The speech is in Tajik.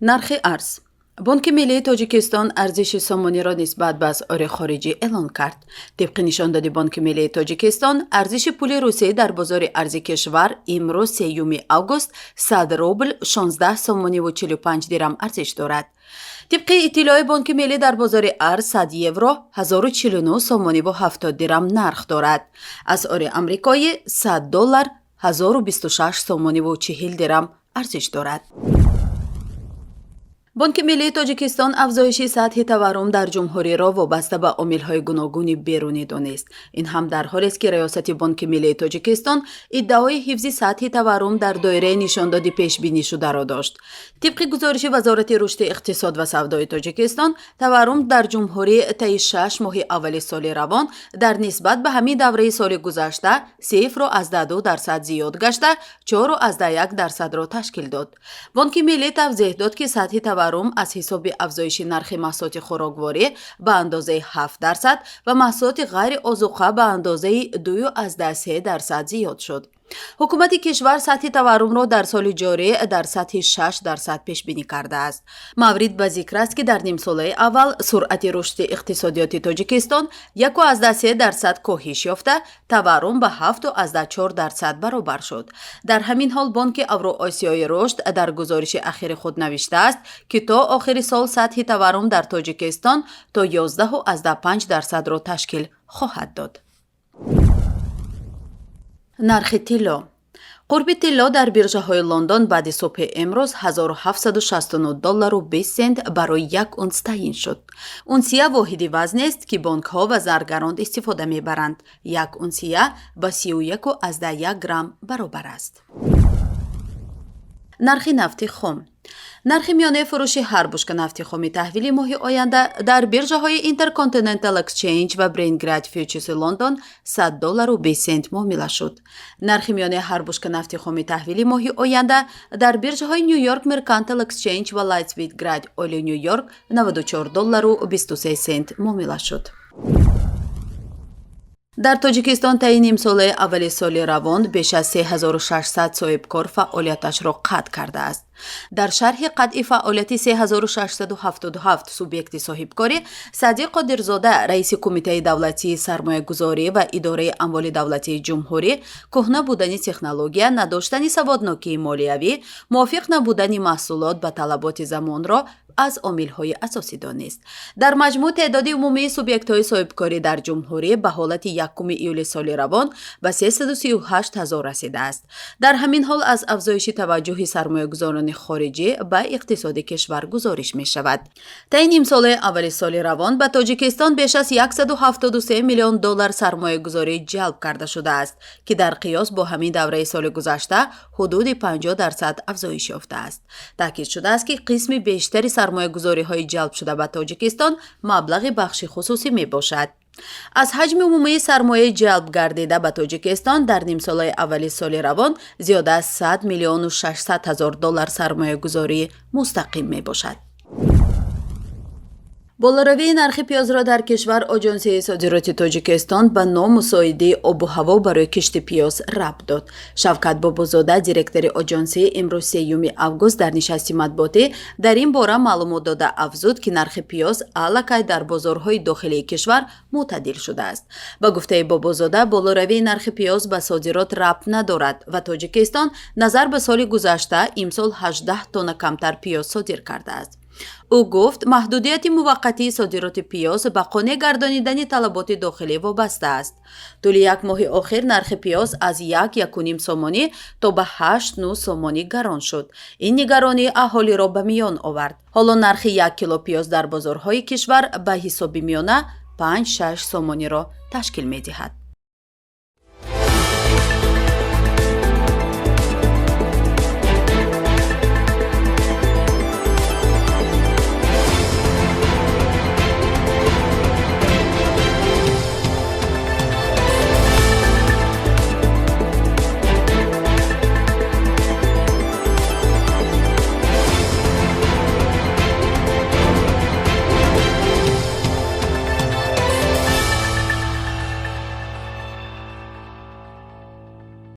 нархи арз. бонки миллии тоҷикистон арзиши сомониро нисбат ба асъори хориҷӣ эълон кард. тибқи нишондоди бонки миллии тоҷикистон, арзиши пули русия дар бозори арзи кишвар имрӯз 3 август 100 рубл 16 сомониву 45 дирам арзиш дорад. тибқи иттилои бонки миллӣ дар бозори арз 100 евро 1049 сомониву 70 дирам нарх дорад. асъори амрикоӣ 100 доллар 1026 сомониву 40 дирам арзиш дорад. бонки миллии тоҷикистон афзоиши сатҳи таворрум дар ҷумҳуриро вобаста ба омилҳои гуногуни берунӣ донист. ин ҳам дар ҳолест ки раёсати бонки миллии тоҷикистон иддаои ҳифзи сатҳи таворрум дар доираи нишондоди пешбинишударо дошт. тибқи гузориши вазорати рушди иқтисод ва савдои тоҷикистон, таворрум дар ҷумҳурӣ таи 6 моҳи аввали соли равон дар нисбат ба ҳамин давраи соли гузашта 0.2% зиёд гашта 4.1%-ро ташкил дод. бонки миллӣ тавзеҳ дод, ки сатҳи таворрум аз ҳисоби афзоиши нархи маҳсулоти хӯрокворӣ ба андозаи 7% ва маҳсулоти ғайриозуқа ба андозаи 2.3% зиёд шуд. ҳукумати кишвар сатҳи таворрумро дар соли ҷорӣ дар сатҳи 6% пешбинӣ кардааст. маврид ба зикр аст, ки дар нимсолаи аввал суръати рушди иқтисодиёти тоҷикистон 1.3% коҳиш ёфта, таворрум ба 7.4% баробар шуд. дар ҳамин ҳол бонки авроосиёи рушд дар гузориши ахири худ навиштааст, ки то охири сол сатҳи таворрум дар тоҷикистон то 11.5%-ро ташкил хоҳад дод. нархи тилло. қурби тилло дар биржаҳои лондон баъди субҳи имрӯз 1769 доллару 20 сент барои як унс таъин шуд. унсия воҳиди вазнест, ки бонкҳо ва заргарон истифода мебаранд. як унсия ба 31.1 грамм баробар аст. нархи нафти хом. нархи миёнаи фурӯши ҳар бушка нафти хоми таҳвили моҳи оянда дар биржаҳои Intercontinental Exchange ва Braintrade Futures London 100 доллару 20 сент муомила шуд. нархи миёнаи ҳар бушка нафти хоми таҳвили моҳи оянда дар биржаҳои New York Mercantile Exchange ва Lightsweight Grade Oil New York 94 доллару 23 сент муомила шуд. дар тоҷикистон таи нимсолаи аввали соли равон беш аз 3600 соҳибкор фаъолияташро қатъ кардааст. дар шарҳи қатъи фаъолияти 3677 субъекти соҳибкорӣ, Садиқ Қодирзода, раиси Кумитаи давлатии сармоягузорӣ ва идораи амволи давлатии ҷумҳурӣ, кӯҳна будани технология, надоштани саводнокии молиявӣ, мувофиқ набудани маҳсулот ба талаботи замонро аз омилҳои асосӣ донист. дар маҷмӯъ теъдоди умумии субъектҳои соҳибкорӣ дар ҷумҳурӣ ба ҳолати 1 июли соли равон ба 338 000 расидааст. дар ҳамин ҳол аз афзоиши таваҷҷӯҳи сармоягузорони хориҷӣ ба иқтисоди кишвар гузориш мешавад. таи нимсолаи аввали соли равон ба Тоҷикистон беш аз 173 миллион доллар сармоягузорӣ ҷалб карда шудааст, ки дар қиёс бо ҳамин давраи соли гузашта ҳудуди 50% афзоиш ёфтааст. таъкид шудааст, ки қисми бештари сармоягузориҳои ҷалб шуда ба Тоҷикистон маблағи бахши хусусӣ мебошад. аз ҳаҷми умумии сармояи ҷалб гардида ба Тоҷикистон дар нимсолаи аввали соли равон зиёда аз 100 миллиону 600 ҳазор доллар сармоягузорӣ мустақим мебошад. болоравии нархи пиёзро дар кишвар Оҷонсияи содироти Тоҷикистон ба номусоидии обу ҳаво барои кишти пиёз рабт дод. Шавкат Бобозода, директори Оҷонсия, имрӯз 3 август дар нишасти матбуотӣ дар ин бора маълумот дода афзуд, ки нархи пиёз аллакай дар бозорҳои дохилии кишвар мӯътадил шудааст. ба гуфтаи Бобозода, болоравии нархи пиёз ба содирот рабт надорад ва Тоҷикистон назар ба соли гузашта имсол 18 тонна камтар пиёз содир кардааст. ӯ гуфт, маҳдудияти муваққатии содироти пиёз ба қонеъ гардонидани талаботи дохилӣ вобаста аст. тӯли як моҳи охир нархи пиёз аз 1.5 сомонӣ то ба 8.9 сомонӣ гарон шуд. ин нигаронии аҳолиро ба миён овард. ҳоло нархи 1 кило пиёз дар бозорҳои кишвар ба ҳисоби миёна 5-6 сомониро ташкил медиҳад.